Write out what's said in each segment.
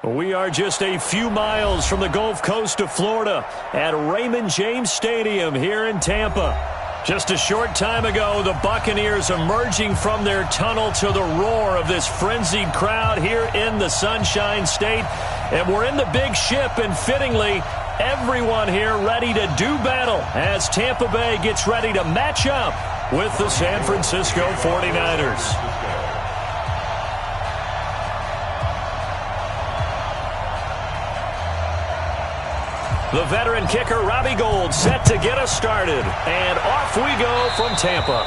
We are just a few miles from the Gulf Coast of Florida at Raymond James Stadium here in Tampa. Just a short time ago, the Buccaneers emerging from their tunnel to the roar of this frenzied crowd here in the Sunshine State. And we're in the big ship, and fittingly, everyone here ready to do battle as Tampa Bay gets ready to match up with the San Francisco 49ers. The veteran kicker, Robbie Gould, set to get us started. And off we go from Tampa.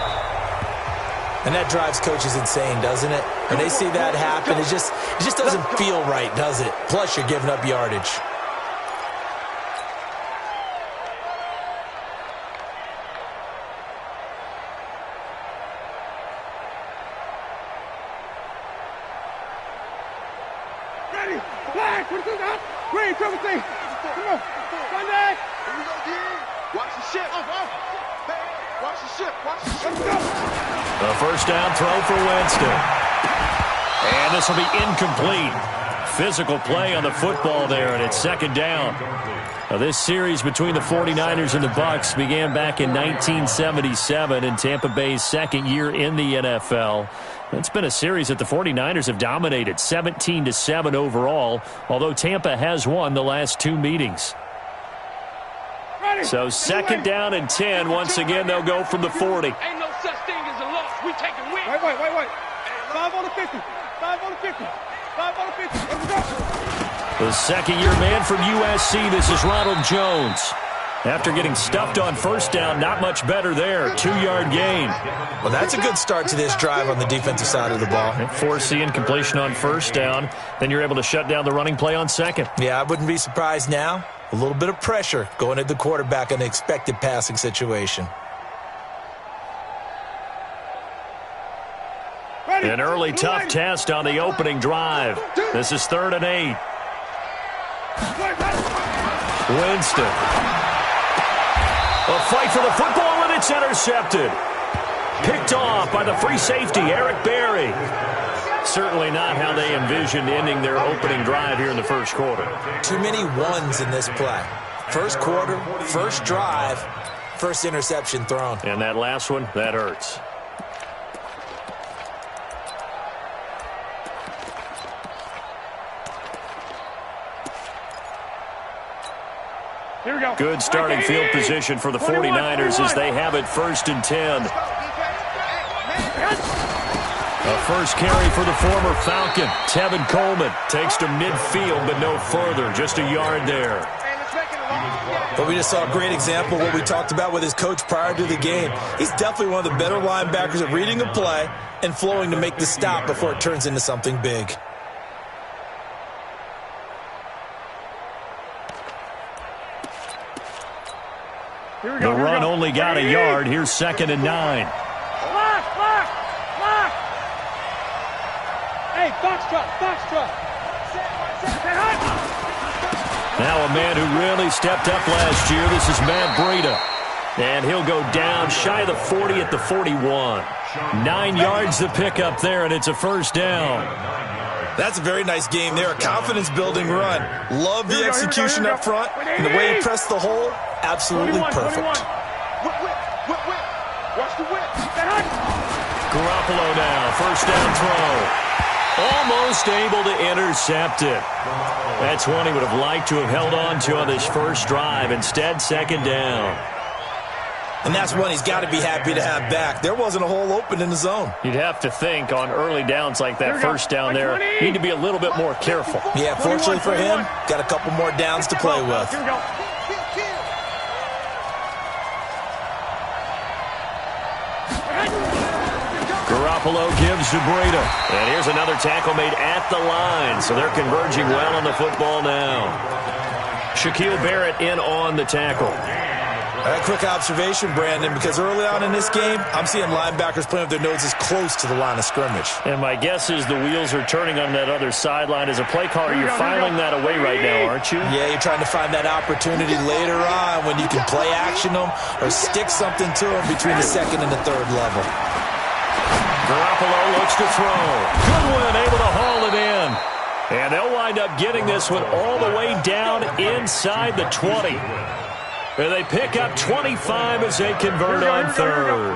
And that drives coaches insane, doesn't it? When they see that happen, it just doesn't feel right, does it? Plus, you're giving up yardage. Ready, flag, 22's out, green, triple T. Come on, Sunday. Here we go, D. Watch the ship. Watch the ship. Watch the ship. Let's go. The first down throw for Winston. And this will be incomplete. Physical play on the football there, and it's second down. Now, this series between the 49ers and the Bucs began back in 1977 in Tampa Bay's second year in the NFL. It's been a series that the 49ers have dominated, 17-7 overall, although Tampa has won the last two meetings. So second down and 10. Once again, they'll go from the 40. Ain't no such thing as a loss. We take a win. Wait. 5 on the 50. 5 on the 50. 5 on the 50. Let's go. The second-year man from USC, this is Ronald Jones. After getting stuffed on first down, not much better there. 2-yard gain. Well, that's a good start to this drive on the defensive side of the ball. Force the incompletion on first down. Then you're able to shut down the running play on second. Yeah, I wouldn't be surprised now. A little bit of pressure going at the quarterback in an expected passing situation. An early tough test on the opening drive. This is 3rd and 8. Winston. A fight for the football, and it's intercepted. Picked off by the free safety, Eric Berry. Certainly not how they envisioned ending their opening drive here in the first quarter. Too many ones in this play. First quarter, first drive, first interception thrown. And that last one, that hurts. Here we go. Good starting field position for the 49ers as they have it 1st and 10. A first carry for the former Falcon. Tevin Coleman takes to midfield, but no further. Just a yard there. But we just saw a great example of what we talked about with his coach prior to the game. He's definitely one of the better linebackers at reading a play and flowing to make the stop before it turns into something big. The run only got a yard. Here's 2nd and 9. Hey, box truck. Now a man who really stepped up last year. This is Matt Breida. And he'll go down shy of the 40 at the 41. 9 yards to pick up there, and it's a first down. That's a very nice game there. A confidence-building run. Love the execution up front. And the way he pressed the hole, absolutely perfect. Watch the whip. Garoppolo now, first down throw. Almost able to intercept it. That's one he would have liked to have held on to on this first drive. Instead, second down. And that's one he's got to be happy to have back. There wasn't a hole open in the zone. You'd have to think on early downs like that first down there, need to be a little bit more careful. Yeah, fortunately for him, got a couple more downs to play with. Here we go. Garoppolo gives to Breida. And here's another tackle made at the line. So they're converging well on the football now. Shaquille Barrett in on the tackle. A quick observation, Brandon, because early on in this game, I'm seeing linebackers playing with their noses close to the line of scrimmage. And my guess is the wheels are turning on that other sideline. As a play caller, you're filing that away right now, aren't you? Yeah, you're trying to find that opportunity later on when you can play action them or stick something to them between the 2nd and the 3rd level. Garoppolo looks to throw. Goodwin able to haul it in. And they'll wind up getting this one all the way down inside the 20. And they pick up 25 as they convert on third. 12.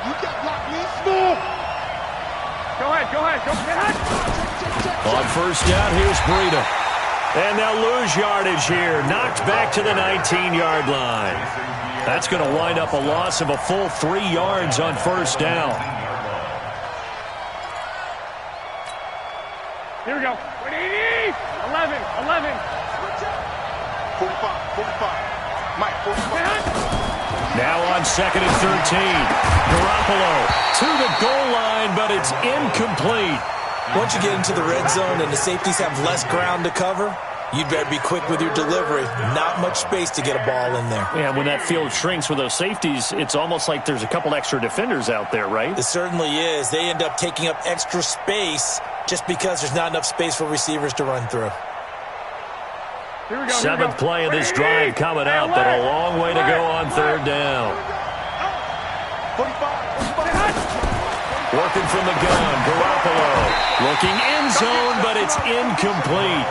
You got blocked, man. Small. Go ahead. On first down, here's Breida. And they'll lose yardage here. Knocked back to the 19-yard line. That's going to wind up a loss of a full 3 yards on first down. Here we go. 11. 45. Mike, 45. Now on second and 13. Garoppolo to the goal line, but it's incomplete. Once you get into the red zone and the safeties have less ground to cover, you'd better be quick with your delivery. Not much space to get a ball in there. Yeah, when that field shrinks with those safeties, it's almost like there's a couple extra defenders out there, right? It certainly is. They end up taking up extra space just because there's not enough space for receivers to run through. Here we go. Seventh play of this drive coming up, but a long way to go on third down. 45. Working from the gun, Garoppolo. Looking end zone, but it's incomplete.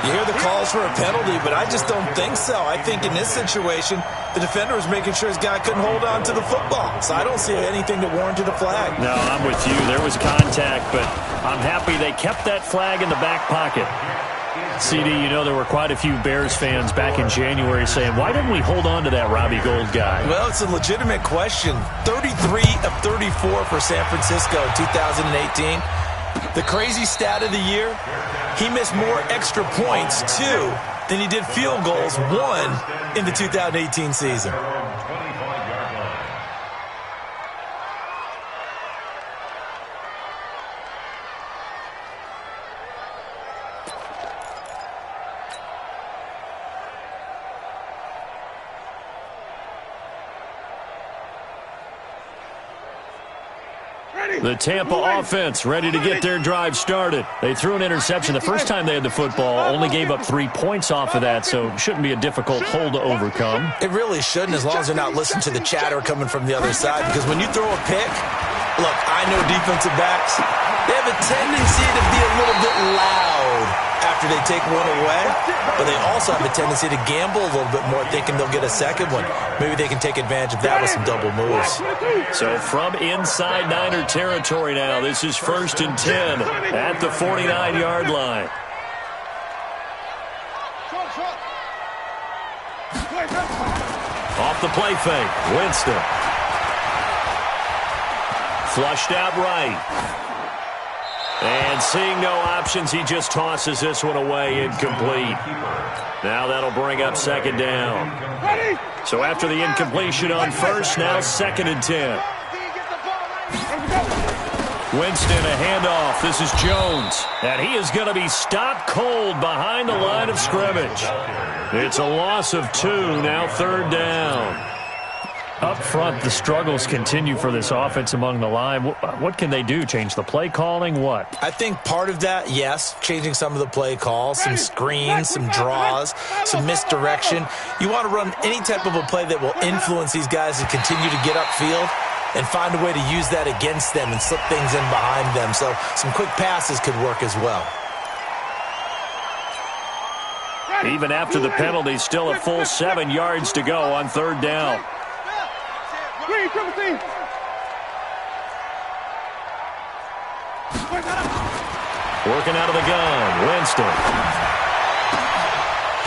You hear the calls for a penalty, but I just don't think so. I think in this situation, the defender was making sure his guy couldn't hold on to the football. So I don't see anything that warranted a flag. No, I'm with you. There was contact, but I'm happy they kept that flag in the back pocket. CD, you know there were quite a few Bears fans back in January saying, why didn't we hold on to that Robbie Gould guy? Well, it's a legitimate question. 33 of 34 for San Francisco in 2018. The crazy stat of the year, he missed more extra points, 2, than he did field goals, 1, in the 2018 season. The Tampa offense ready to get their drive started. They threw an interception the first time they had the football, only gave up 3 points off of that, so it shouldn't be a difficult hole to overcome. It really shouldn't, as long as they're not listening to the chatter coming from the other side, because when you throw a pick, look, I know defensive backs, they have a tendency to be a little bit loud after they take one away, but they also have a tendency to gamble a little bit more, thinking they'll get a second one. Maybe they can take advantage of that with some double moves. So from inside Niner territory now, this is 1st and 10 at the 49-yard line. Off the play fake, Winston. Flushed out right. And seeing no options, he just tosses this one away, incomplete. Now that'll bring up second down. So after the incompletion on first, now 2nd and 10. Winston, a handoff. This is Jones. And he is going to be stopped cold behind the line of scrimmage. It's a loss of 2, now 3rd down. Up front, the struggles continue for this offense among the line. What can they do? Change the play calling? What? I think part of that, yes, changing some of the play calls, some screens, some draws, some misdirection. You want to run any type of a play that will influence these guys to continue to get upfield and find a way to use that against them and slip things in behind them. So some quick passes could work as well. Even after the penalty, still a full 7 yards to go on 3rd down. Working out of the gun, Winston.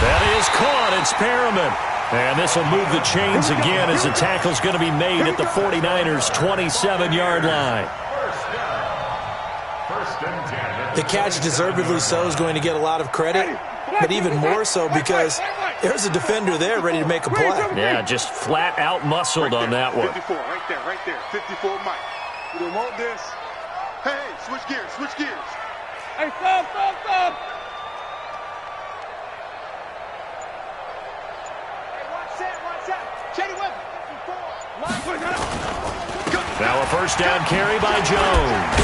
That is caught. It's Perriman. And this will move the chains again as the tackle's going to be made at the 49ers' 27-yard line. The catch, deservedly so, is going to get a lot of credit, but even more so because there's a defender there ready to make a play. Yeah, just flat out muscled on that one. 54, right there. 54, Mike. You don't want this. Hey, switch gears. Hey, stop. Hey, watch that. Shady weapon. 54. Now a first down carry by Jones.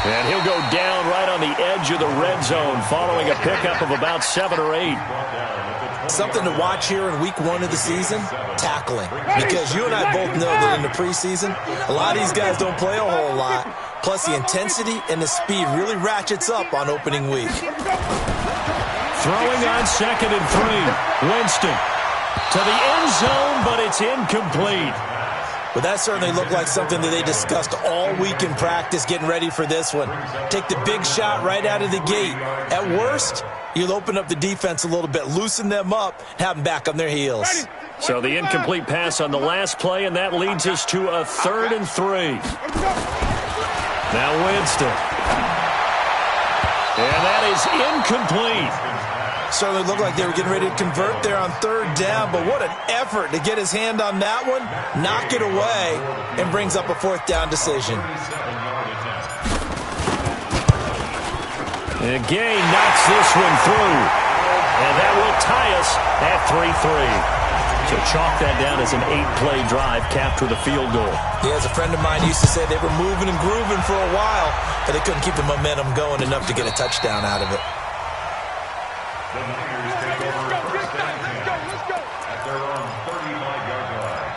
And he'll go down right on the edge of the red zone following a pickup of about 7 or 8. Something to watch here in week 1 of the season, tackling. Because you and I both know that in the preseason, a lot of these guys don't play a whole lot. Plus, the intensity and the speed really ratchets up on opening week. Throwing on 2nd and 3. Winston to the end zone, but it's incomplete. But that certainly looked like something that they discussed all week in practice getting ready for this one. Take the big shot right out of the gate. At worst, you'll open up the defense a little bit, loosen them up, have them back on their heels. So the incomplete pass on the last play, and that leads us to a 3rd and 3. Now Winston. And that is incomplete. Certainly looked like they were getting ready to convert there on 3rd down, but what an effort to get his hand on that one, knock it away, and brings up a 4th down decision. Again, knocks this one through, and that will tie us at 3-3. So chalk that down as an 8-play drive, capped with a field goal. Yeah, as a friend of mine used to say, they were moving and grooving for a while, but they couldn't keep the momentum going enough to get a touchdown out of it. The Niners take over first down at their own 35-yard line.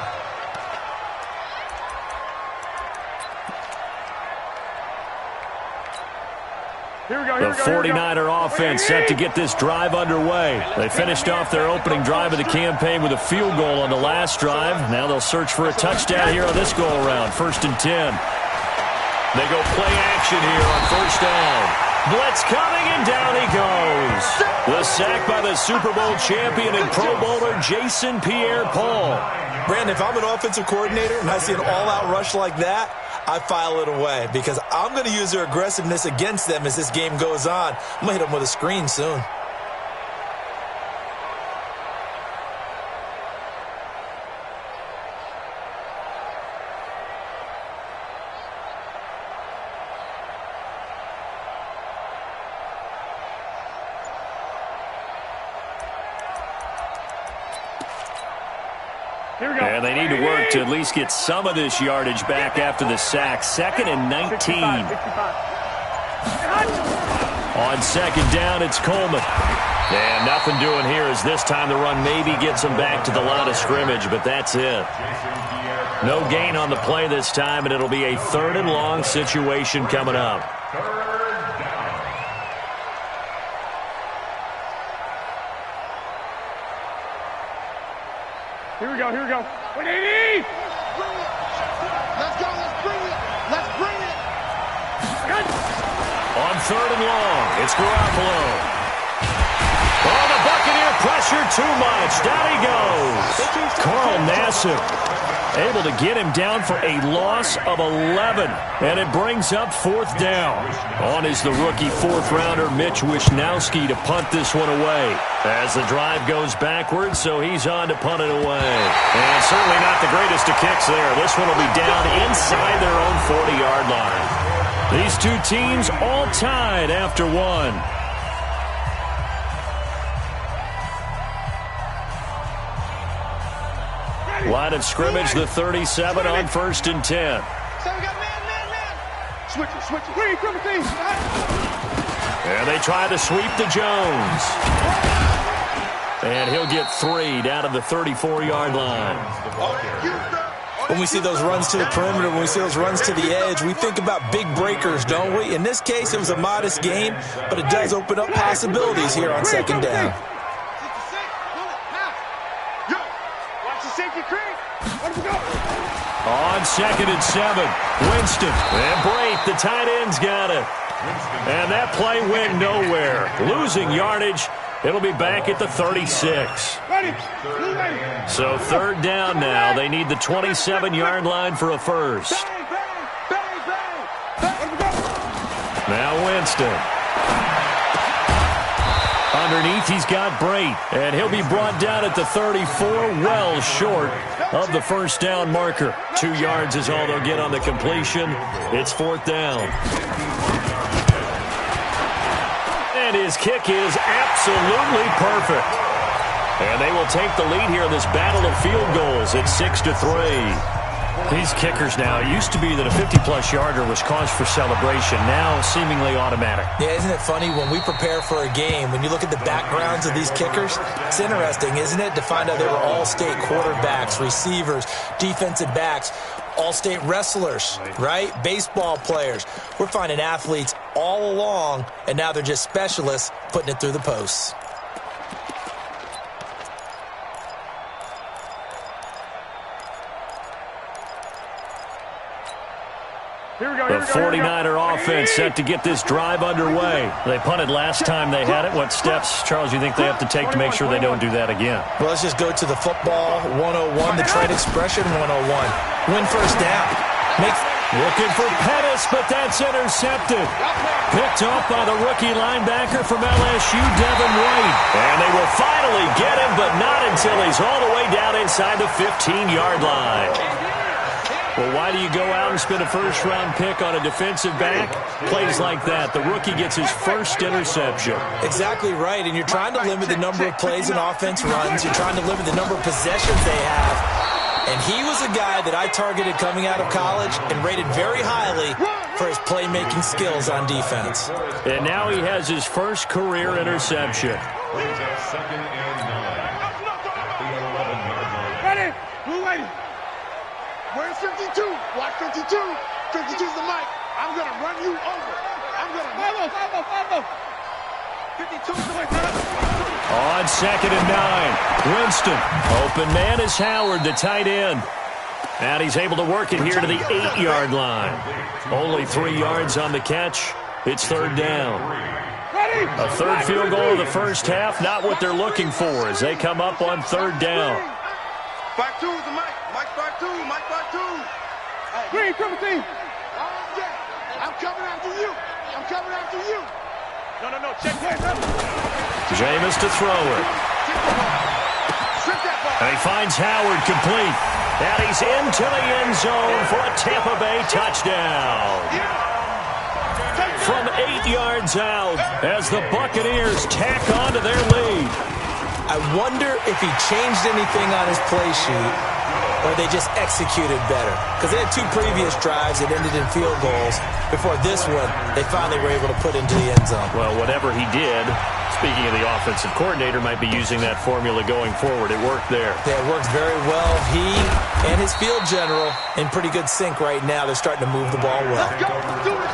The 49er offense set to get this drive underway. They finished off their opening drive of the campaign with a field goal on the last drive. Now they'll search for a touchdown here on this go-around. 1st and 10. They go play action here on 1st down. Blitz coming, and down he goes. The sack by the Super Bowl champion and Pro Bowler Jason Pierre-Paul. Brandon, if I'm an offensive coordinator and I see an all-out rush like that, I file it away because I'm going to use their aggressiveness against them as this game goes on. I'm going to hit them with a screen soon. And they need to work to at least get some of this yardage back after the sack. 2nd and 19. On 2nd down, it's Coleman. And nothing doing here as this time the run maybe gets them back to the line of scrimmage, but that's it. No gain on the play this time, and it'll be a 3rd and long situation coming up. Here we go. 180! Let's go, let's bring it! On 3rd and long, it's Garoppolo. Oh, the Buccaneer pressure too much. Down he goes. Carl Nassib able to get him down for a loss of 11. And it brings up 4th down. On is the rookie 4th-rounder Mitch Wishnowsky to punt this one away. As the drive goes backwards, so he's on to punt it away. And certainly not the greatest of kicks there. This one will be down inside their own 40-yard line. These two teams all tied after one. Line of scrimmage, the 37 on 1st and 10. So we got man. Switch it. And they try to sweep to Jones. And he'll get 3 down to the 34-yard line. When we see those runs to the perimeter, when we see those runs to the edge, we think about big breakers, don't we? In this case, it was a modest game, but it does open up possibilities here on 2nd down. On 2nd and 7, Winston. And Brate, the tight end's got it. And that play went nowhere. Losing yardage. It'll be back at the 36. So 3rd down now. They need the 27-yard line for a first. Now Winston. Underneath, he's got Brate, and he'll be brought down at the 34, well short of the 1st down marker. 2 yards is all they'll get on the completion. It's 4th down. And his kick is absolutely perfect. And they will take the lead here in this battle of field goals at 6-3. These kickers now, it used to be that a 50-plus yarder was cause for celebration, now seemingly automatic. Yeah, isn't it funny when we prepare for a game, when you look at the backgrounds of these kickers, it's interesting, isn't it, to find out they were all-state quarterbacks, receivers, defensive backs, all-state wrestlers, right? Baseball players. We're finding athletes all along, and now they're just specialists putting it through the posts. The 49er offense set to get this drive underway. They punted last time they had it. What steps, Charles, you think they have to take to make sure they don't do that again? Well, let's just go to the football 101, the trade expression 101. Win first down. Looking for Pettis, but that's intercepted. Picked off by the rookie linebacker from LSU, Devin White. And they will finally get him, but not until he's all the way down inside the 15-yard line. Well, why do you go out and spend a first-round pick on a defensive back? Plays like that. The rookie gets his first interception. Exactly right, and you're trying to limit the number of plays and offense runs. You're trying to limit the number of possessions they have. And he was a guy that I targeted coming out of college and rated very highly for his playmaking skills on defense. And now he has his first career interception. Ready? Blue lady. Where's 52? Watch 52. 52's the mic. I'm going to run you over. I'm going to... Follow. 52's the mic. On 2nd and 9. Winston. Open man is Howard, the tight end. And he's able to work it here to the 8-yard line. Only 3 yards on the catch. It's 3rd down. A third field goal of the first half. Not what they're looking for as they come up on 3rd down. Back two is the mic. Mike back two. Green, triple team. I'm coming after you. No. Check that. Jameis to throw it. And he finds Howard complete. And he's into the end zone for a Tampa Bay touchdown. From 8 yards out as the Buccaneers tack on to their lead. I wonder if he changed anything on his play sheet or they just executed better. Because they had 2 previous drives that ended in field goals. Before this one, they finally were able to put into the end zone. Well, whatever he did, speaking of the offensive coordinator, might be using that formula going forward. It worked there. Yeah, it works very well. He and his field general in pretty good sync right now. They're starting to move the ball well. Let's go. Let's do it.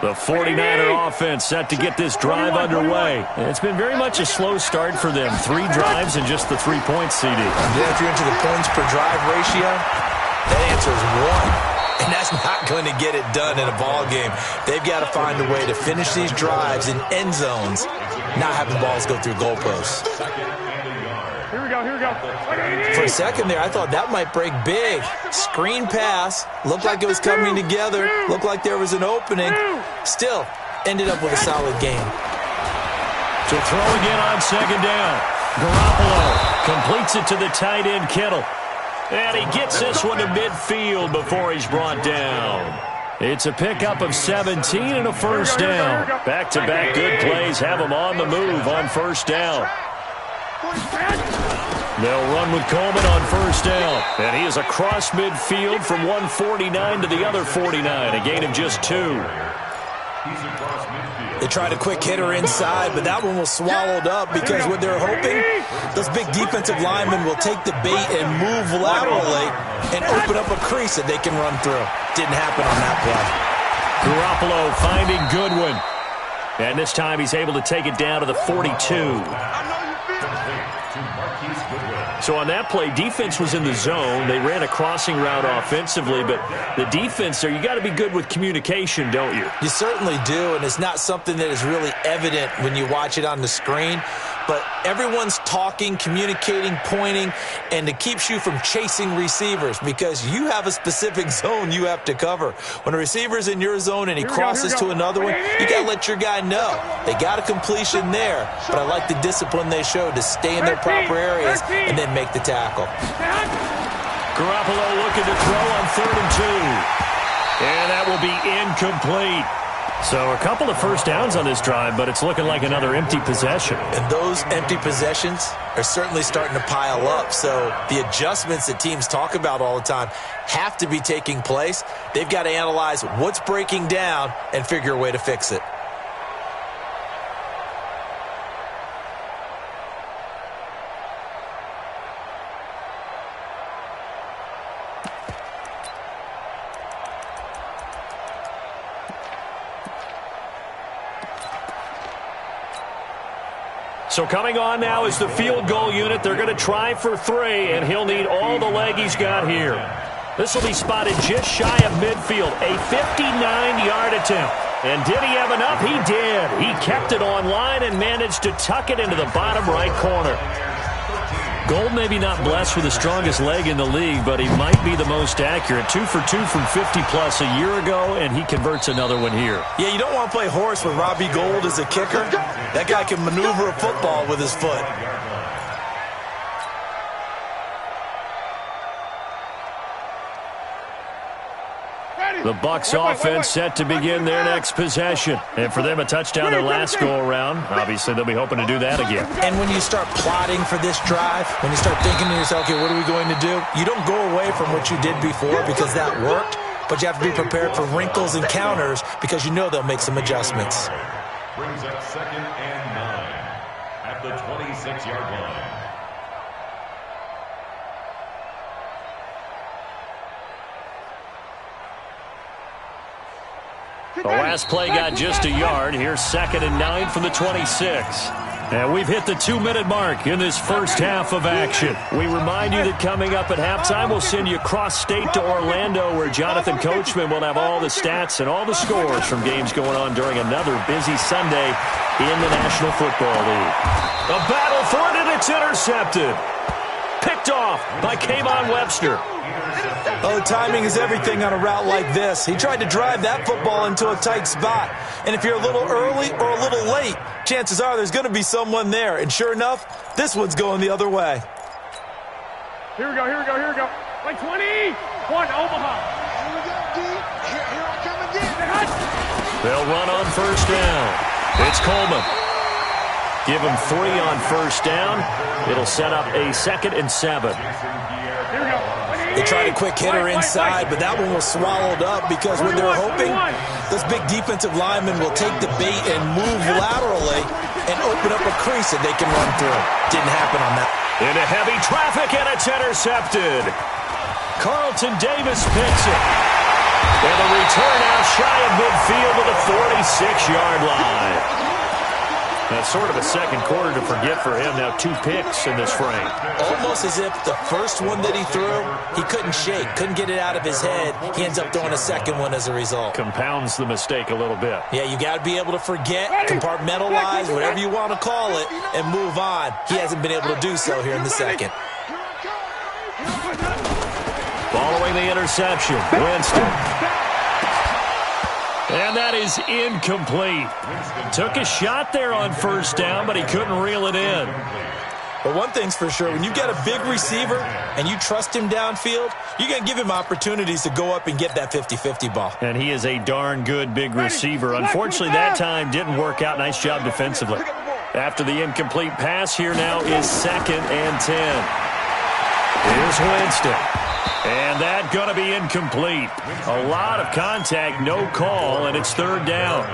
The 49er offense set to get this drive underway. It's been very much a slow start for them. 3 drives and just the 3 points, CD. Yeah, if you're into the points per drive ratio, that answer is 1. And that's not going to get it done in a ball game. They've got to find a way to finish these drives in end zones, not having balls go through goalposts. Here we go. For a second there, I thought that might break big. Screen pass. Looked like it was coming together. Looked like there was an opening. Still, ended up with a solid game. To throw again on 2nd down. Garoppolo completes it to the tight end, Kittle. And he gets this one to midfield before he's brought down. It's a pickup of 17 and a first down. Back-to-back good plays have him on the move on first down. They'll run with Coleman on first down. And he is across midfield from 149 to the other 49, a gain of just 2. They tried a quick hitter inside, but that one was swallowed up because what they're hoping, those big defensive linemen will take the bait and move laterally and open up a crease that they can run through. Didn't happen on that play. Garoppolo finding Goodwin. And this time he's able to take it down to the 42. So on that play, defense was in the zone. They ran a crossing route offensively, but the defense there, you got to be good with communication, don't you? You certainly do, and it's not something that is really evident when you watch it on the screen. But everyone's talking, communicating, pointing, and it keeps you from chasing receivers because you have a specific zone you have to cover. When a receiver's in your zone and he crosses to another one, you got to let your guy know. They got a completion there, but I like the discipline they showed to stay in their proper areas and then make the tackle. Garoppolo looking to throw on 3rd and 2. And that will be incomplete. So a couple of first downs on this drive, but it's looking like another empty possession. And those empty possessions are certainly starting to pile up. So the adjustments that teams talk about all the time have to be taking place. They've got to analyze what's breaking down and figure a way to fix it. So coming on now is the field goal unit. They're going to try for 3, and he'll need all the leg he's got here. This will be spotted just shy of midfield, a 59-yard attempt. And did he have enough? He did. He kept it on line and managed to tuck it into the bottom right corner. Gold maybe not blessed with the strongest leg in the league, but he might be the most accurate. 2 for 2 from 50-plus a year ago, and he converts another one here. Yeah, you don't want to play horse with Robbie Gould as a kicker. That guy can maneuver a football with his foot. The Bucs offense set to begin their next possession. And for them, a touchdown their last go-around. Obviously, they'll be hoping to do that again. And when you start plotting for this drive, when you start thinking to yourself, okay, what are we going to do? You don't go away from what you did before because that worked, but you have to be prepared for wrinkles and counters because you know they'll make some adjustments. Brings up 2nd and 9 at the 26-yard line. The last play got just a yard. Here's 2nd and 9 from the 26. And we've hit the 2-minute mark in this first half of action. We remind you that coming up at halftime, we'll send you cross-state to Orlando, where Jonathan Coachman will have all the stats and all the scores from games going on during another busy Sunday in the National Football League. A battle for it, and it's intercepted. Picked off by Kayvon Webster. Oh, timing is everything on a route like this. He tried to drive that football into a tight spot. And if you're a little early or a little late, chances are there's going to be someone there. And sure enough, this one's going the other way. Here we go. Like 20. 1, Omaha. Here we go, D. Here I come again. They'll run on first down. It's Coleman. Give him 3 on first down. It'll set up a 2nd and 7. Here we go. They tried a quick hitter inside, but that one was swallowed up because when they're hoping, those big defensive linemen will take the bait and move laterally and open up a crease that they can run through. Didn't happen on that. Into heavy traffic, and it's intercepted. Carlton Davis picks it. And the return out shy of midfield to the 46-yard line. That's sort of a second quarter to forget for him. Now 2 picks in this frame. Almost as if the first one that he threw, he couldn't shake, couldn't get it out of his head. He ends up throwing a second one as a result. Compounds the mistake a little bit. Yeah, you got to be able to forget, compartmentalize, whatever you want to call it, and move on. He hasn't been able to do so here in the second. Following the interception, Winston. And that is incomplete. Took a shot there on first down, but he couldn't reel it in. But one thing's for sure, when you've got a big receiver and you trust him downfield, you're going to give him opportunities to go up and get that 50-50 ball. And he is a darn good big receiver. Unfortunately, that time didn't work out. Nice job defensively. After the incomplete pass, here now is 2nd and 10. Here's Winston. And that going to be incomplete. A lot of contact, no call, and it's 3rd down.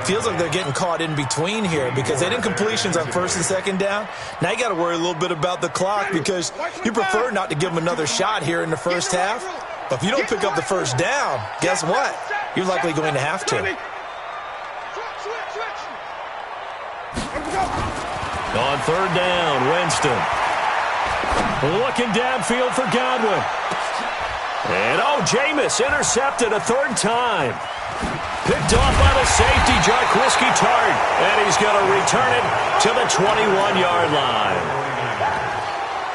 Feels like they're getting caught in between here because they didn't completions on 1st and 2nd down. Now you got to worry a little bit about the clock because you prefer not to give them another shot here in the first half. But if you don't pick up the first down, guess what? You're likely going to have to. On 3rd down, Winston. Looking downfield for Godwin. And, Jameis intercepted a 3rd time. Picked off by the safety, Jarquiski Tart. And he's going to return it to the 21-yard line.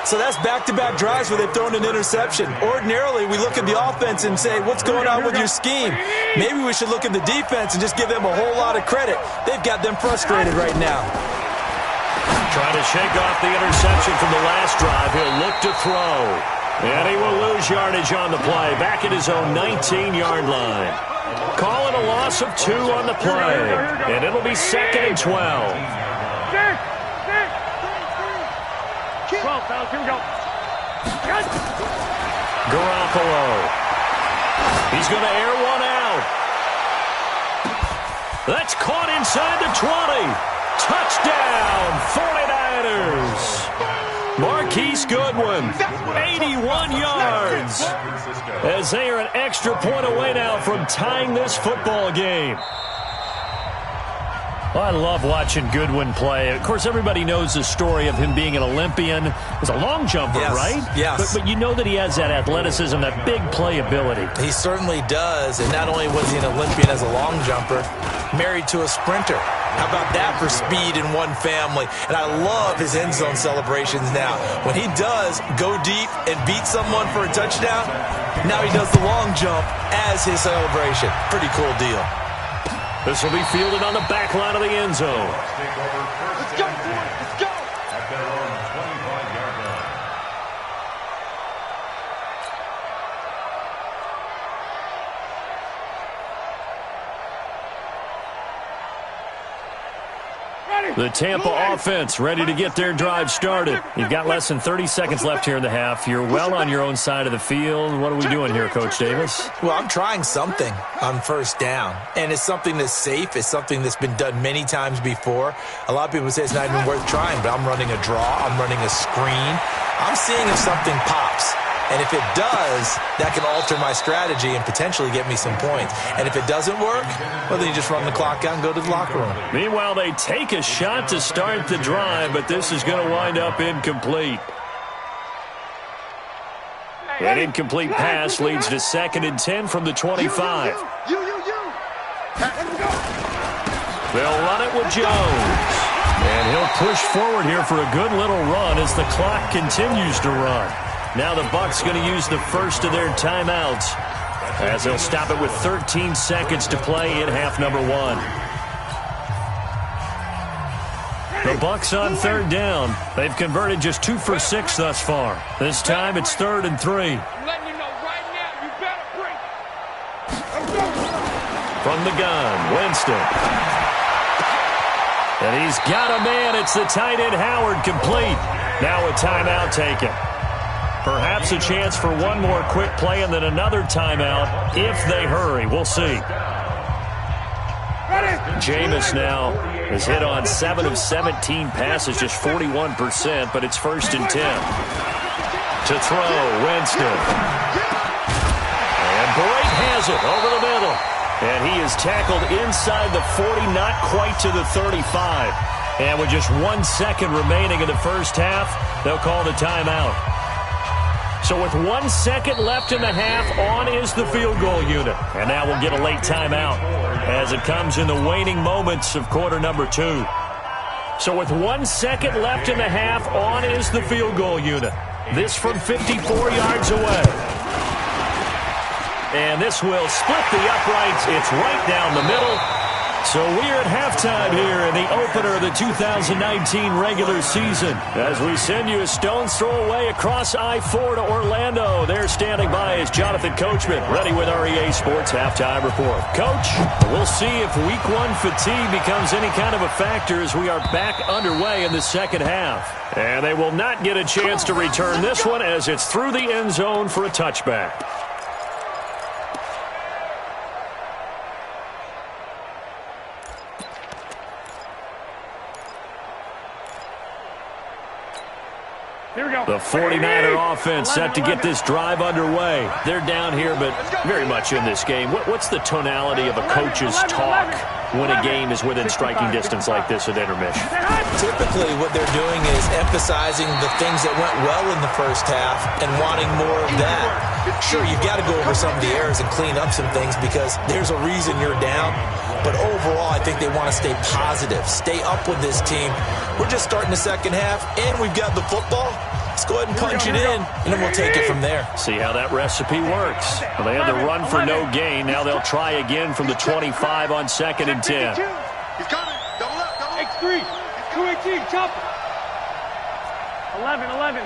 So that's back-to-back drives where they've thrown an interception. Ordinarily, we look at the offense and say, what's going on with your scheme? Maybe we should look at the defense and just give them a whole lot of credit. They've got them frustrated right now. Trying to shake off the interception from the last drive. He'll look to throw. And he will lose yardage on the play, back at his own 19-yard line. Calling a loss of 2 on the play, and it'll be 2nd and 12. 12, fellas, here we go. Garoppolo. He's going to air one out. That's caught inside the 20. Touchdown, 49ers. Marquise Goodwin, 81 yards. As they are an extra point away now from tying this football game. Well, I love watching Goodwin play. Of course, everybody knows the story of him being an Olympian. He's a long jumper, yes, right? Yes. But you know that he has that athleticism, that big playability. He certainly does. And not only was he an Olympian as a long jumper, married to a sprinter. How about that for speed in one family? And I love his end zone celebrations now. When he does go deep and beat someone for a touchdown, now he does the long jump as his celebration. Pretty cool deal. This will be fielded on the back line of the end zone. Let's go, boy. Let's go. At their own 25-yard line. The Tampa offense ready to get their drive started. You've got less than 30 seconds left here in the half. You're well on your own side of the field. What are we doing here, Coach Davis? Well, I'm trying something on first down, and it's something that's safe. It's something that's been done many times before. A lot of people say it's not even worth trying, but I'm running a draw. I'm running a screen. I'm seeing if something pops. And if it does, that can alter my strategy and potentially get me some points. And if it doesn't work, well, then you just run the clock out and go to the locker room. Meanwhile, they take a shot to start the drive, but this is going to wind up incomplete. An incomplete pass leads to 2nd and 10 from the 25. They'll run it with Jones. And he'll push forward here for a good little run as the clock continues to run. Now the Bucs going to use the first of their timeouts as they'll stop it with 13 seconds to play in half number 1. The Bucs on 3rd down. They've converted just 2 for 6 thus far. This time it's 3rd and 3. I'm letting you know right now, you better break. From the gun, Winston. And he's got a man. It's the tight end Howard, complete. Now a timeout taken. Perhaps a chance for one more quick play and then another timeout if they hurry. We'll see. Jameis now is hit on 7 of 17 passes, just 41%, but it's 1st and 10. To throw, Winston. And Bright has it over the middle. And he is tackled inside the 40, not quite to the 35. And with just 1 second remaining in the first half, they'll call the timeout. So with 1 second left in the half, on is the field goal unit. And now we'll get a late timeout as it comes in the waning moments of quarter number 2. So with 1 second left in the half, on is the field goal unit. This from 54 yards away. And this will split the uprights. It's right down the middle. So we're at halftime here in the opener of the 2019 regular season. As we send you a stone's throw away across I-4 to Orlando. There standing by is Jonathan Coachman, ready with our EA Sports Halftime Report. Coach, we'll see if Week 1 fatigue becomes any kind of a factor as we are back underway in the second half. And they will not get a chance to return this one as it's through the end zone for a touchback. The 49er offense set to get this drive underway. They're down here, but very much in this game. What's the tonality of a coach's talk when a game is within striking distance like this at intermission? Typically, what they're doing is emphasizing the things that went well in the first half and wanting more of that. Sure, you've got to go over some of the errors and clean up some things because there's a reason you're down. But overall, I think they want to stay positive, stay up with this team. We're just starting the second half, and we've got the football. Let's go ahead and punch it in, and then we'll take it from there. See how that recipe works. Well, they had to run for no gain. Now they'll try again from the 25 on 2nd and 10. He's coming. Double up. X3. 218. Chop. 11.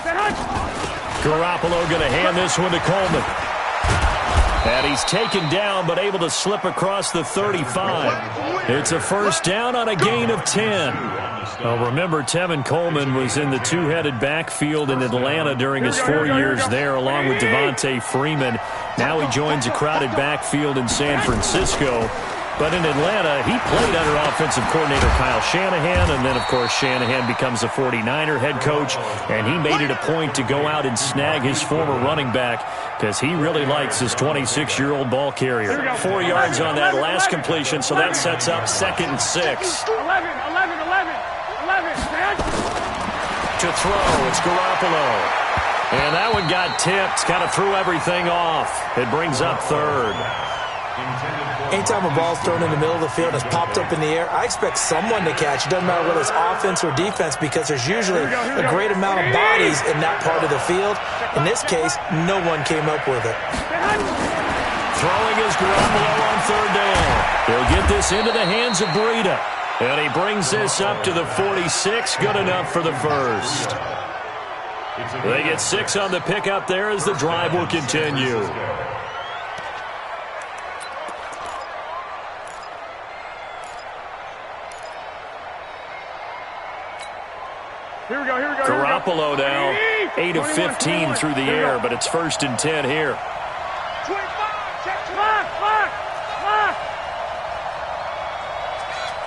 Set hunch. Garoppolo going to hand this one to Coleman. And he's taken down, but able to slip across the 35. It's a first down on a gain of 10. Well, remember, Tevin Coleman was in the two-headed backfield in Atlanta during his 4 years there, along with Devontae Freeman. Now he joins a crowded backfield in San Francisco. But in Atlanta, he played under offensive coordinator Kyle Shanahan, and then, of course, Shanahan becomes a 49er head coach, and he made it a point to go out and snag his former running back because he really likes his 26-year-old ball carrier. 4 yards on that last completion, so that sets up 2nd and 6. 11. To throw, it's Garoppolo. And that one got tipped, kind of threw everything off. It brings up 3rd. Anytime a ball's thrown in the middle of the field and it's popped up in the air, I expect someone to catch. It doesn't matter whether it's offense or defense because there's usually a great amount of bodies in that part of the field. In this case, no one came up with it. Throwing is Garoppolo on 3rd down. He'll get this into the hands of Breida. And he brings this up to the 46. Good enough for the first. They get 6 on the pickup there as the drive will continue. Here we go. Garoppolo now, 8 of 15 through the air, but it's 1st and 10 here. 25, check clock.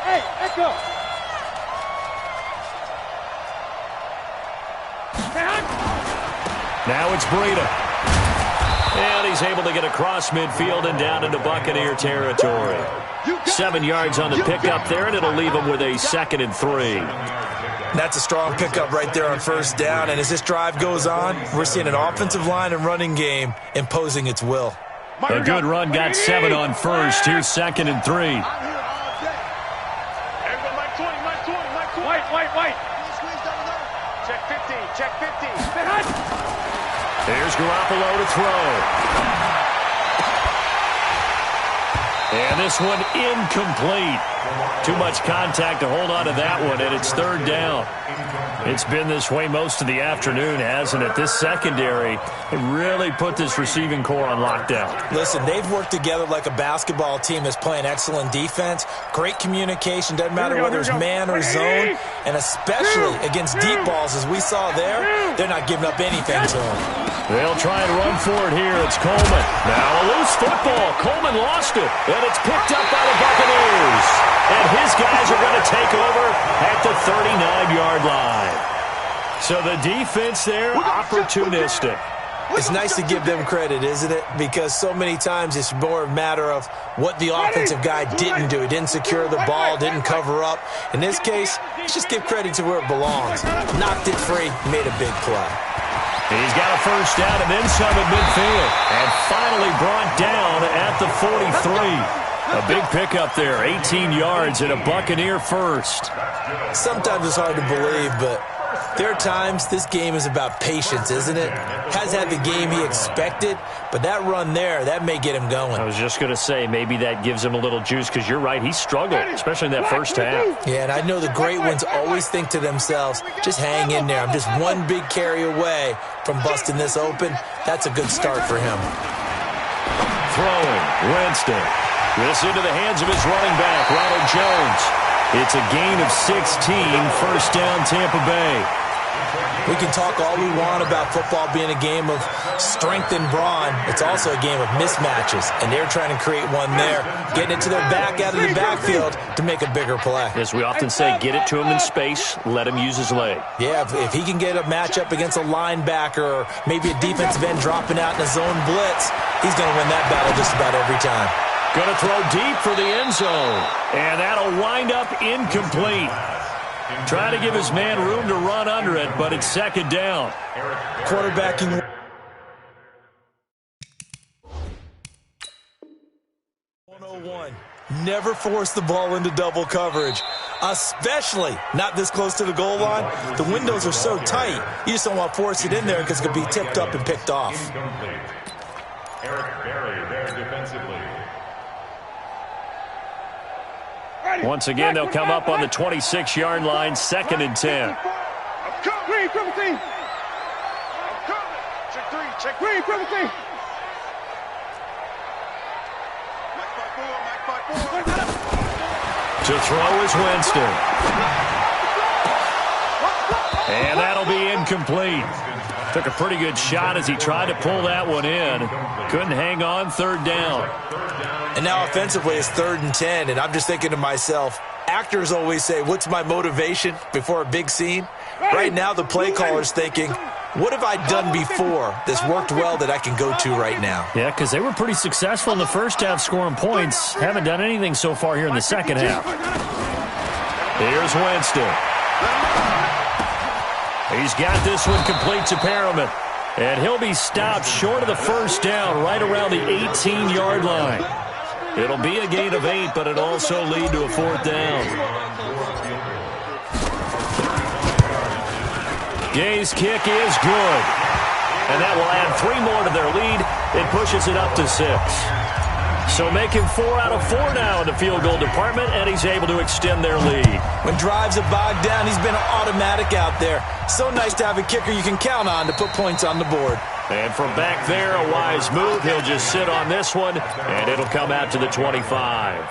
Hey, let's go. Now it's Breida. And he's able to get across midfield and down into Buccaneer territory. 7 yards on the pickup there, and it'll leave him with a 2nd and 3. That's a strong pickup right there on 1st down. And as this drive goes on, we're seeing an offensive line and running game imposing its will. A good run got 7 on 1st. Here's 2nd and 3. White. Check 50. Here's Garoppolo to throw. And this one incomplete. Too much contact to hold on to that one, and it's 3rd down. It's been this way most of the afternoon, hasn't it? This secondary, it really put this receiving core on lockdown. Listen, they've worked together like a basketball team that's playing excellent defense. Great communication, doesn't matter whether it's man or zone. And especially against deep balls, as we saw there, they're not giving up anything to them. They'll try and run for it here. It's Coleman. Now a loose football. Coleman lost it, and it's picked up by the Buccaneers. And his guys are going to take over at the 39-yard line. So the defense there, opportunistic. It's nice to give them credit, isn't it? Because so many times it's more a matter of what the offensive guy didn't do. He didn't secure the ball, didn't cover up. In this case, let's just give credit to where it belongs. Knocked it free, made a big play. He's got a first down and then some at midfield. And finally brought down at the 43. A big pickup there, 18 yards and a Buccaneer first. Sometimes it's hard to believe, but there are times this game is about patience, isn't it? Has had the game he expected, but that run there, that may get him going. I was just going to say, maybe that gives him a little juice, because you're right, he struggled, especially in that first half. Yeah, and I know the great ones always think to themselves, just hang in there. I'm just one big carry away from busting this open. That's a good start for him. Throwing, Winston. This into the hands of his running back, Ronald Jones. It's a gain of 16, first down Tampa Bay. We can talk all we want about football being a game of strength and brawn. It's also a game of mismatches, and they're trying to create one there, getting it to their back out of the backfield to make a bigger play. As we often say, get it to him in space, let him use his leg. Yeah, if he can get a matchup against a linebacker or maybe a defensive end dropping out in a zone blitz, he's going to win that battle just about every time. Going to throw deep for the end zone. And that'll wind up incomplete. Trying to give his man room to run under it, but it's 2nd down. Quarterbacking. Never force the ball into double coverage, especially not this close to the goal line. The windows are so tight, you just don't want to force it in there because it could be tipped up and picked off. Eric Berry there defensively. Once again, they'll come up on the 26-yard line, 2nd and 10. Check green, triple T. To throw is Winston. And that'll be incomplete. Took a pretty good shot as he tried to pull that one in. Couldn't hang on, third down. And now offensively it's 3rd and 10, and I'm just thinking to myself, actors always say, what's my motivation before a big scene? Right now the play caller's thinking, what have I done before that's worked well that I can go to right now? Yeah, because they were pretty successful in the first half scoring points. Haven't done anything so far here in the second half. Here's Winston. He's got this one complete to Perriman. And he'll be stopped short of the first down right around the 18-yard line. It'll be a gain of 8, but it'll also lead to a 4th down. Gay's kick is good. And that will add 3 more to their lead. It pushes it up to 6. So making 4 out of 4 now in the field goal department, and he's able to extend their lead. When drives are bogged down, he's been automatic out there. So nice to have a kicker you can count on to put points on the board. And from back there, a wise move. He'll just sit on this one, and it'll come out to the 25.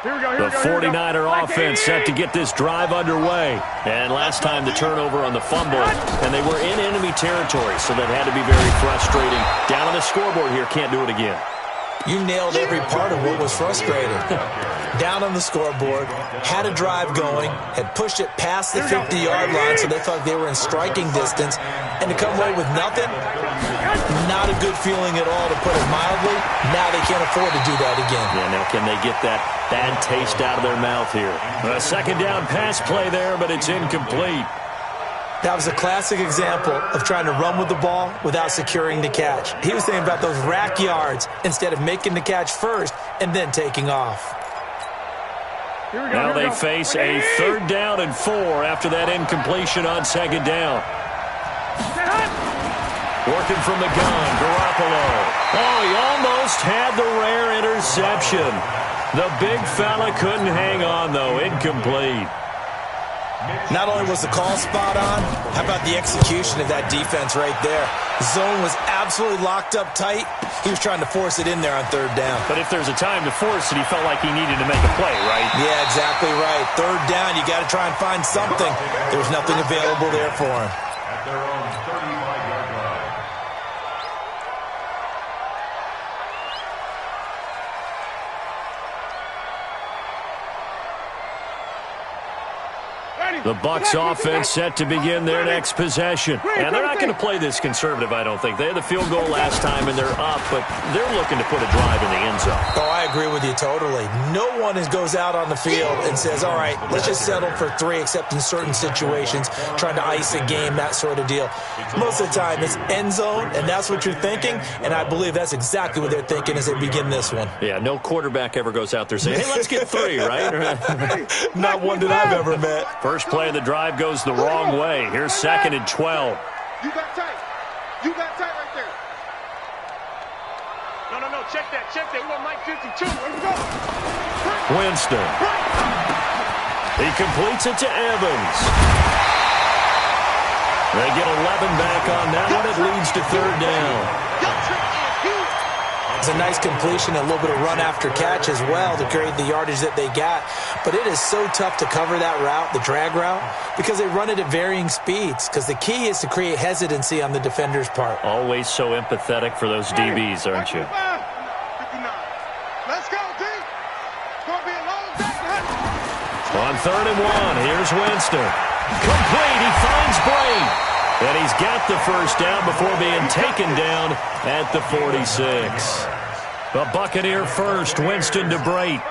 The 49er offense set to get this drive underway. And last time the turnover on the fumble, and they were in enemy territory, so that had to be very frustrating. Down on the scoreboard here, can't do it again. You nailed every part of what was frustrating. Down on the scoreboard, had a drive going, had pushed it past the 50-yard line, so they thought they were in striking distance, and to come away with nothing, not a good feeling at all, to put it mildly. Now they can't afford to do that again. Yeah, now can they get that bad taste out of their mouth here? A second down pass play there, but it's incomplete. That was a classic example of trying to run with the ball without securing the catch. He was thinking about those rack yards instead of making the catch first and then taking off. Now they face a 3rd down and 4 after that incompletion on 2nd down. Working from the gun, Garoppolo. Oh, he almost had the rare interception. The big fella couldn't hang on, though. Incomplete. Not only was the call spot on, how about the execution of that defense right there? Zone was absolutely locked up tight. He was trying to force it in there on 3rd down. But if there's a time to force it, he felt like he needed to make a play, right? Yeah, exactly right. 3rd down, you got to try and find something. There's nothing available there for him. At their own 35-yard line. The Bucs offense set to begin their next possession. And they're not going to play this conservative, I don't think. They had the field goal last time, and they're up, but they're looking to put a drive in the end zone. Oh, I agree with you totally. No one goes out on the field and says, all right, let's just settle for 3, except in certain situations, trying to ice a game, that sort of deal. Most of the time, it's end zone, and that's what you're thinking, and I believe that's exactly what they're thinking as they begin this one. Yeah, no quarterback ever goes out there saying, hey, let's get 3, right? Not one that I've ever met. First play of the drive goes the wrong way. Here's 2nd and 12. You got tight. You got tight right there. No. Check that. We want Mike 52. Let's go. Winston. He completes it to Evans. They get 11 back on that one. It leads to 3rd down. It's a nice completion, a little bit of run after catch as well to create the yardage that they got. But it is so tough to cover that route, the drag route, because they run it at varying speeds. Because the key is to create hesitancy on the defender's part. Always so empathetic for those DBs, aren't you? 59. Let's go, D. Gonna be a long day. On 3rd and 1, here's Winston. Complete, he finds Bray. And he's got the first down before being taken down at the 46. The Buccaneer first, Winston to Bray.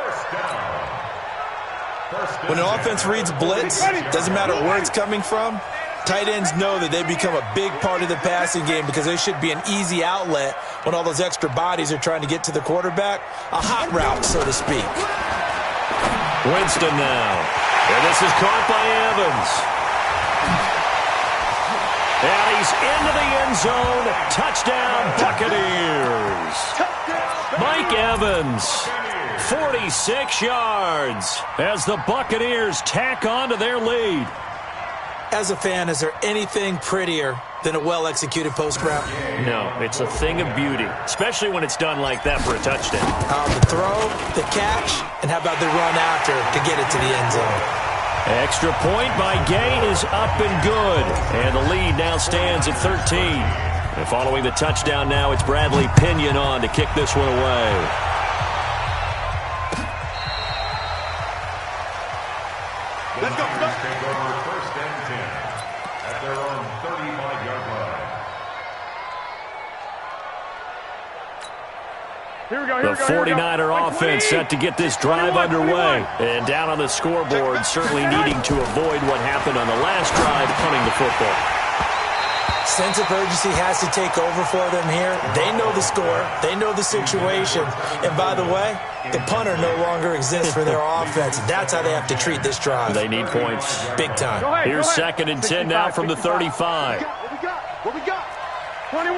When an offense reads blitz, doesn't matter where it's coming from, tight ends know that they become a big part of the passing game because they should be an easy outlet when all those extra bodies are trying to get to the quarterback. A hot route, so to speak. Winston now. And this is caught by Evans. And he's into the end zone. Touchdown, Buccaneers. Mike Evans, 46 yards as the Buccaneers tack on to their lead. As a fan, is there anything prettier than a well-executed post route? No, it's a thing of beauty, especially when it's done like that for a touchdown. The throw, the catch, and how about the run after to get it to the end zone? Extra point by Gay is up and good, and the lead now stands at 13. And following the touchdown now, it's Bradley Pinion on to kick this one away. Let's go. Take over 1st and 10 at their own 35-yard line. Here we go. The 49er offense set to get this drive underway. And down on the scoreboard, certainly needing to avoid what happened on the last drive, punting the football. Sense of urgency has to take over for them here. They know the score. They know the situation. And by the way, the punter no longer exists for their offense. That's how they have to treat this drive. They need points. Big time. Here's 2nd and 10 now from the 35. What we got? 21.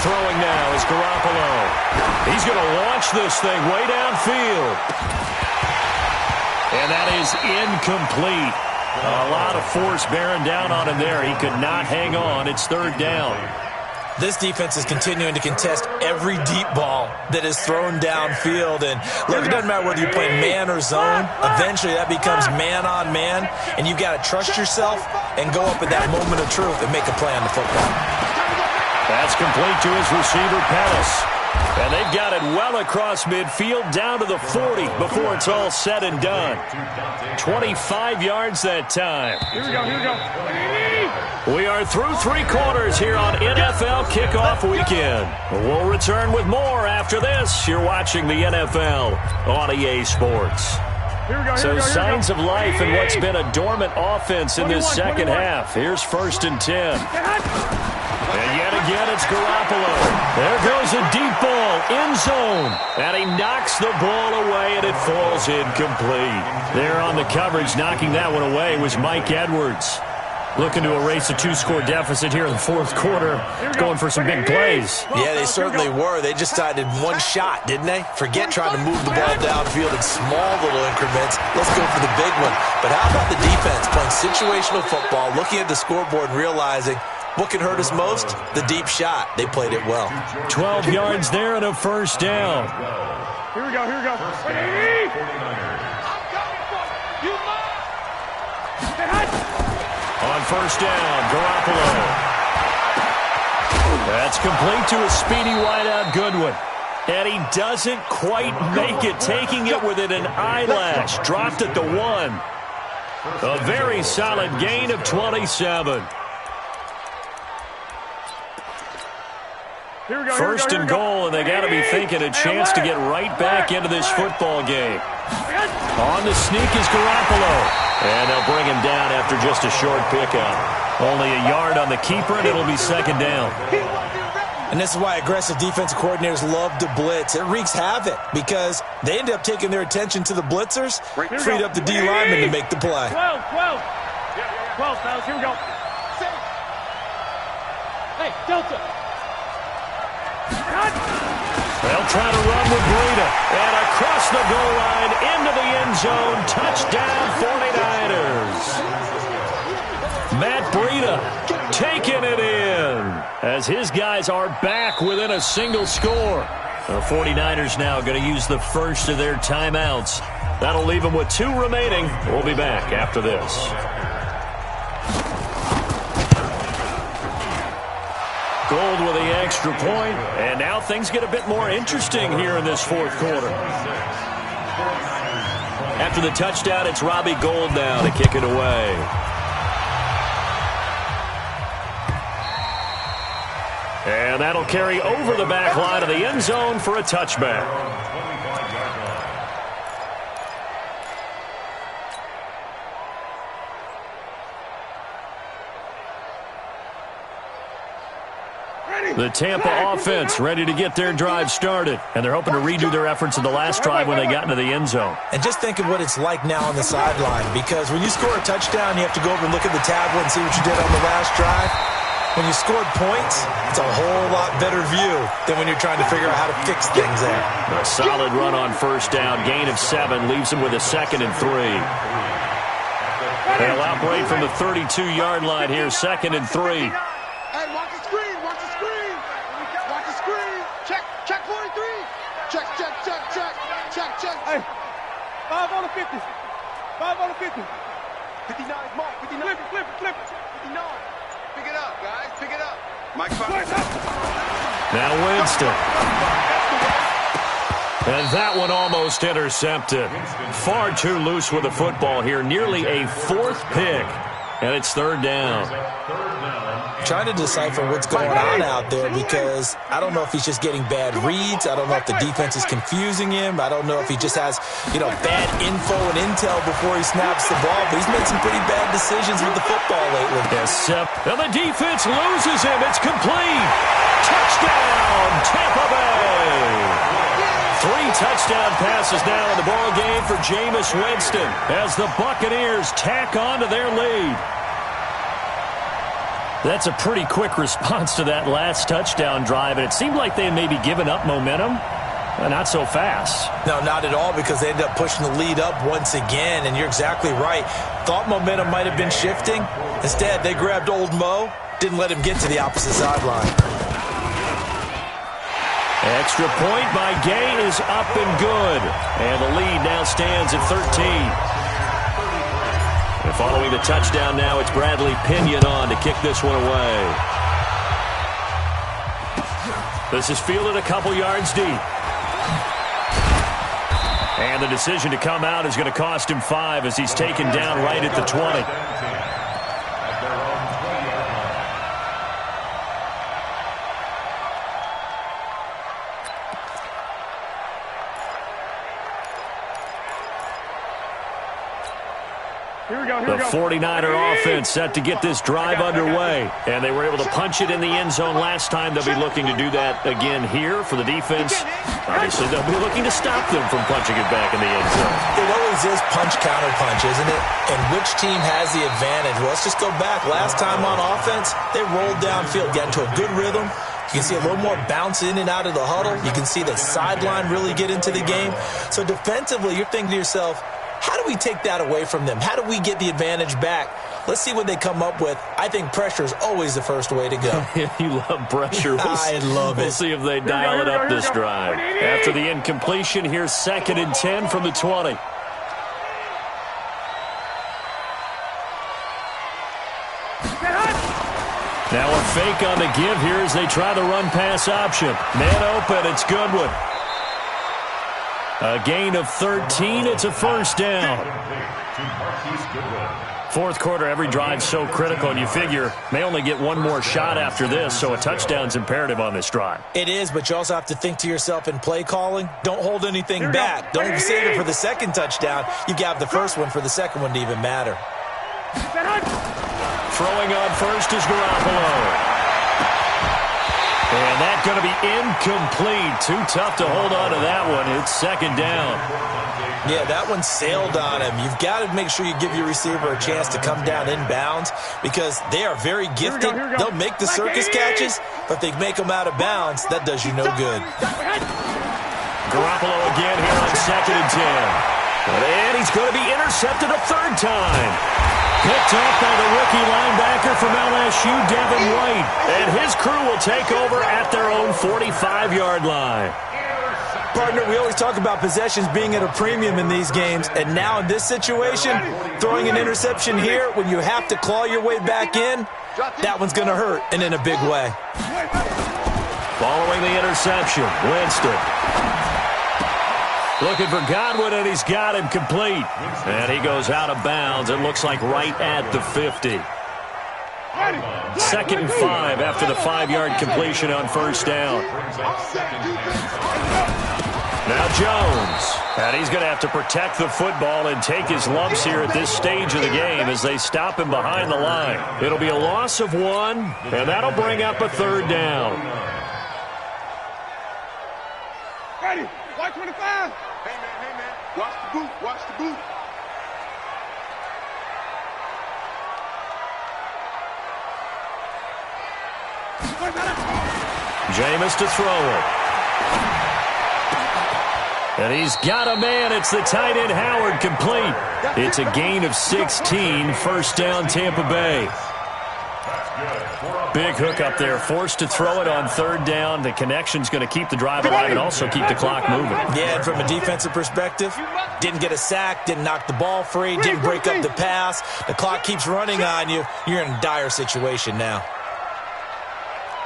Throwing now is Garoppolo. He's going to launch this thing way downfield. And that is incomplete. A lot of force bearing down on him there. He could not hang on. It's 3rd down. This defense is continuing to contest every deep ball that is thrown downfield. And look, it doesn't matter whether you're playing man or zone. Eventually that becomes man on man. And you've got to trust yourself and go up at that moment of truth and make a play on the football. That's complete to his receiver, Pettis. And they've got it well across midfield down to the 40 before it's all said and done. 25 yards that time. Here we go. We are through 3 quarters here on NFL Kickoff Weekend. We'll return with more after this. You're watching the NFL on EA Sports. So signs of life in what's been a dormant offense in this second half. Here's 1st and 10. And yet again, it's Garoppolo. There goes a deep ball, end zone. And he knocks the ball away, and it falls incomplete. There on the coverage, knocking that one away, was Mike Edwards. Looking to erase a 2-score deficit here in the 4th quarter. Going for some big plays. Yeah, they certainly were. They just decided one shot, didn't they? Forget trying to move the ball downfield in small little increments. Let's go for the big one. But how about the defense playing situational football, looking at the scoreboard and realizing what can hurt us most? The deep shot. They played it well. 12 yards there and a 1st down. Here we go. On 1st down, Garoppolo. That's complete to a speedy wideout Goodwin. And he doesn't quite make it, taking it within an eyelash. Dropped at the 1. A very solid gain of 27. 1st and goal, and they got to be thinking a chance to get right back into this football game. On the sneak is Garoppolo. And they'll bring him down after just a short pickup. Only a yard on the keeper, and it'll be 2nd down. And this is why aggressive defensive coordinators love to blitz. It wreaks havoc because they end up taking their attention to the blitzers, freed up the D lineman to make the play. 12, fellas. Here we go. Hey, Delta. They'll try to run with Breida. And across the goal line, into the end zone. Touchdown, 49ers. Matt Breida taking it in as his guys are back within a single score. The 49ers now going to use the first of their timeouts. That'll leave them with 2 remaining. We'll be back after this. Gold with the extra point, and now things get a bit more interesting here in this 4th quarter. After the touchdown, it's Robbie Gould now to kick it away. And that'll carry over the back line of the end zone for a touchback. The Tampa offense ready to get their drive started. And they're hoping to redo their efforts in the last drive when they got into the end zone. And just think of what it's like now on the sideline. Because when you score a touchdown, you have to go over and look at the tablet and see what you did on the last drive. When you scored points, it's a whole lot better view than when you're trying to figure out how to fix things there. A solid run on first down. Gain of 7 leaves him with a 2nd and 3. They'll operate from the 32-yard line here, 2nd and 3. Hey, watch the screen, watch the screen. Watch the screen. Check 43. Check. Hey, 5 on the 50. 5 on the 50. 59 is marked. 59. Flip it. 59. Pick it up, guys. Pick it up. Mike, Now Winston. And that one almost intercepted. Far too loose with the football here. Nearly a 4th pick. And it's 3rd down. Trying to decipher what's going on out there because I don't know if he's just getting bad reads. I don't know if the defense is confusing him. I don't know if he just has, bad info and intel before he snaps the ball. But he's made some pretty bad decisions with the football lately. Yes, and the defense loses him. It's complete. Touchdown, Tampa Bay. 3 touchdown passes now in the ball game for Jameis Winston as the Buccaneers tack on to their lead. That's a pretty quick response to that last touchdown drive, and it seemed like they had maybe given up momentum. Not so fast. No, not at all, because they ended up pushing the lead up once again, and you're exactly right. Thought momentum might have been shifting. Instead, they grabbed old Mo, didn't let him get to the opposite sideline. Extra point by Gay is up and good. And the lead now stands at 13. And following the touchdown now, it's Bradley Pinion on to kick this one away. This is fielded a couple yards deep. And the decision to come out is going to cost him 5 as he's taken down right at the 20. The 49er offense set to get this drive underway. And they were able to punch it in the end zone last time. They'll be looking to do that again here for the defense. Obviously, they'll be looking to stop them from punching it back in the end zone. It always is punch-counter-punch, isn't it? And which team has the advantage? Well, let's just go back. Last time on offense, they rolled downfield, got into a good rhythm. You can see a little more bounce in and out of the huddle. You can see the sideline really get into the game. So defensively, you're thinking to yourself, how do we take that away from them? How do we get the advantage back? Let's see what they come up with. I think pressure is always the first way to go. You love pressure. I love it. We'll see if they dial it up this drive. After the incompletion, here's 2nd and 10 from the 20. Now a fake on the give here as they try the run-pass option. Man open, it's Goodwin. A gain of 13, it's a 1st down. 4th quarter, every drive's so critical, and you figure may only get one more shot after this, so a touchdown's imperative on this drive. It is, but you also have to think to yourself in play calling, don't hold anything back. Don't save it for the 2nd touchdown. You got the 1st one for the 2nd one to even matter. Throwing on first is Garoppolo. And that's going to be incomplete. Too tough to hold on to that one. It's 2nd down. Yeah, that one sailed on him. You've got to make sure you give your receiver a chance to come down inbounds because they are very gifted. They'll make the circus catches, but if they make them out of bounds, that does you no good. Garoppolo again here on 2nd and 10. And he's going to be intercepted a 3rd time. Picked up by the rookie linebacker from LSU, Devin White. And his crew will take over at their own 45-yard line. Partner, we always talk about possessions being at a premium in these games. And now in this situation, throwing an interception here when you have to claw your way back in, that one's going to hurt, and in a big way. Following the interception, Winston. Looking for Godwin, and he's got him complete. And he goes out of bounds. It looks like right at the 50. 2nd and 5 after the 5-yard completion on 1st down. Now Jones. And he's going to have to protect the football and take his lumps here at this stage of the game as they stop him behind the line. It'll be a loss of 1, and that'll bring up a 3rd down. Ready, watch 25. Hey, man, watch the boot, watch the boot. Jameis to throw it. And he's got a man. It's the tight end, Howard, complete. It's a gain of 16, first down, Tampa Bay. Big hook up there, forced to throw it on third down. The connection's going to keep the drive alive and also keep the clock moving. Yeah, and from a defensive perspective, didn't get a sack, didn't knock the ball free, didn't break up the pass. The clock keeps running on you. You're in a dire situation now.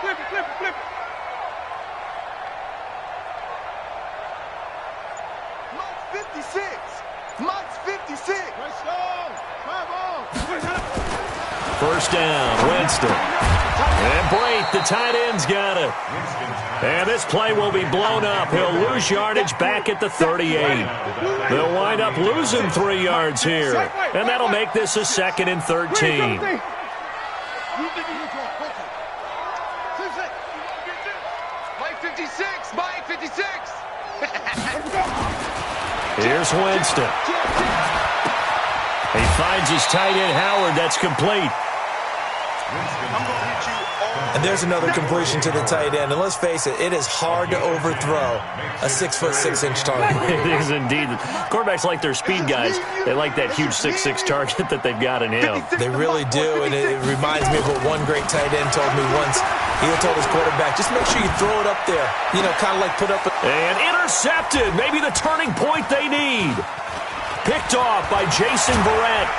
Flip it, flip it, flip it. Mike's 56. Mike's 56. Let's go. Come on. First down, Winston. And Brate, the tight end's got it. And this play will be blown up. He'll lose yardage back at the 38. They'll wind up losing 3 yards here. And that'll make this a 2nd and 13. Mike 56. Mike 56. Here's Winston. He finds his tight end, Howard. That's complete. And there's another completion to the tight end. And let's face it, it is hard to overthrow a 6'6" target. It is indeed. Quarterbacks like their speed guys. They like that huge 6'6" target that they've got in him. They really do, and it reminds me of what one great tight end told me once. He told his quarterback, just make sure you throw it up there. You know, kind of like put up a... And intercepted. Maybe the turning point they need. Picked off by Jason Verrett.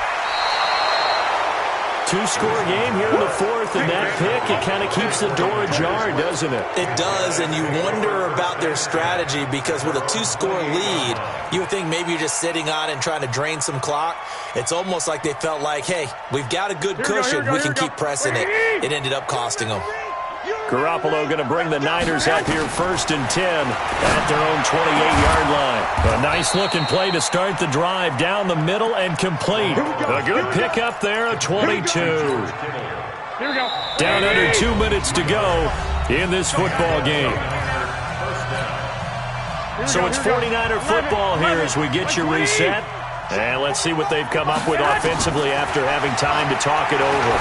2-score game here in the 4th, and that pick, it kind of keeps the door ajar, doesn't it? It does, and you wonder about their strategy because with a 2-score lead, you would think maybe you're just sitting on and trying to drain some clock. It's almost like they felt like, hey, we've got a good cushion. We can keep pressing it. It ended up costing them. Garoppolo going to bring the Niners up here 1st and 10 at their own 28-yard line. A nice-looking play to start the drive down the middle and complete. A good pickup there, a 22. Here we go. Down under 2 minutes to go in this football game. So it's 49er football here as we get you reset. And let's see what they've come up with offensively after having time to talk it over.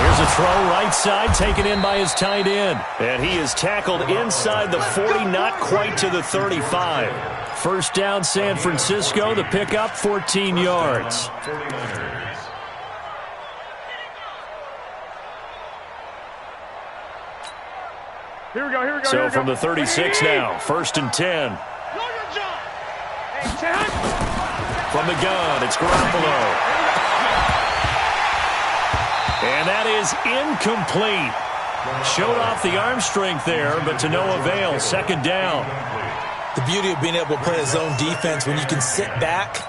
Here's a throw right side taken in by his tight end. And he is tackled inside the 40, not quite to the 35. First down, San Francisco. The pickup, 14 yards. Here we go, here we go. So from the 36 now, 1st and 10. From the gun, it's Garoppolo. And that is incomplete. Showed off the arm strength there, but to no avail. 2nd down. The beauty of being able to play a zone defense when you can sit back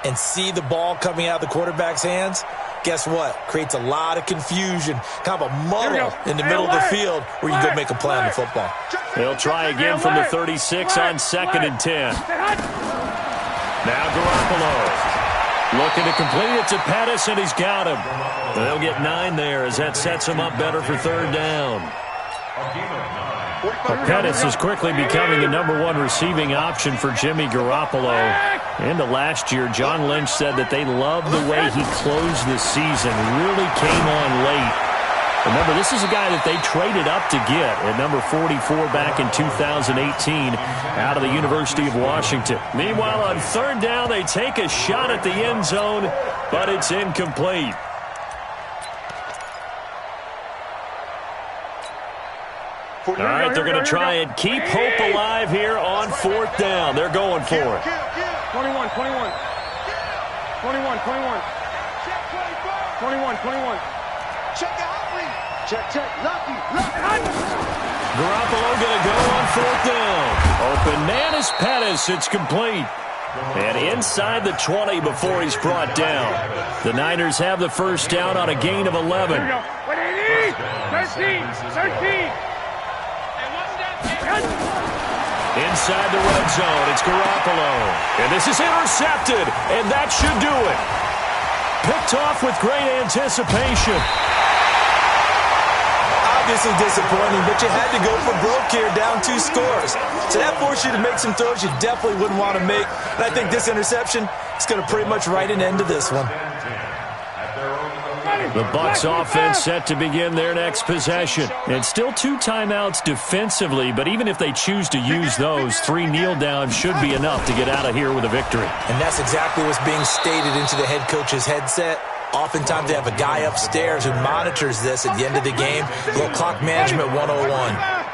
and see the ball coming out of the quarterback's hands, guess what? Creates a lot of confusion, kind of a muddle in the middle of the field where you go make a play on the football. They'll try again from the 36 on 2nd and 10. Now Garoppolo. Looking to complete it to Pettis, and he's got him. They'll get 9 there as that sets him up better for 3rd down. Pettis is quickly becoming the #1 receiving option for Jimmy Garoppolo. Into last year, John Lynch said that they loved the way he closed the season, really came on late. Remember, this is a guy that they traded up to get at number 44 back in 2018 out of the University of Washington. Meanwhile, on 3rd down, they take a shot at the end zone, but it's incomplete. All right, they're going to try and keep hope alive here on 4th down. They're going for it. 21. 21. Check out. Check. Lucky. Garoppolo going to go on 4th down. Open man is Pettis. It's complete. And inside the 20 before he's brought down. The Niners have the first down on a gain of 11. Here we go. 13. Inside the red zone, it's Garoppolo. And this is intercepted, and that should do it. Picked off with great anticipation. Obviously disappointing, but you had to go for broke here, down 2 scores. So that forced you to make some throws you definitely wouldn't want to make. And I think this interception is going to pretty much write an end to this one. The Bucs offense set to begin their next possession. And still 2 timeouts defensively, but even if they choose to use those, 3 kneel downs should be enough to get out of here with a victory. And that's exactly what's being stated into the head coach's headset. Oftentimes they have a guy upstairs who monitors this at the end of the game. A little clock management 101.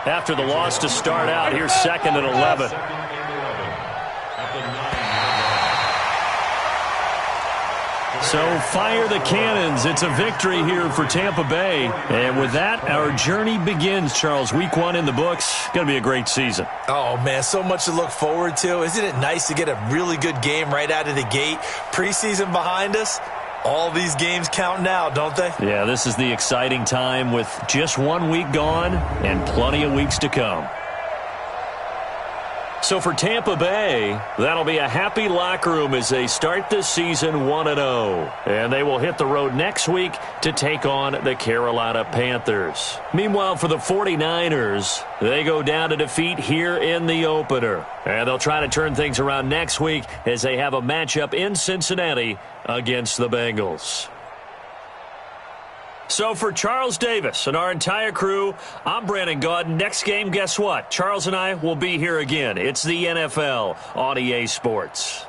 After the loss to start out, here's 2nd and 11. So fire the cannons. It's a victory here for Tampa Bay. And with that, our journey begins, Charles. Week 1 in the books. Going to be a great season. Oh, man, so much to look forward to. Isn't it nice to get a really good game right out of the gate? Preseason behind us. All these games count now, don't they? Yeah, this is the exciting time with just 1 week gone and plenty of weeks to come. So for Tampa Bay, that'll be a happy locker room as they start this season 1-0. And they will hit the road next week to take on the Carolina Panthers. Meanwhile, for the 49ers, they go down to defeat here in the opener. And they'll try to turn things around next week as they have a matchup in Cincinnati against the Bengals. So for Charles Davis and our entire crew, I'm Brandon Gaudin. Next game, guess what? Charles and I will be here again. It's the NFL on EA Sports.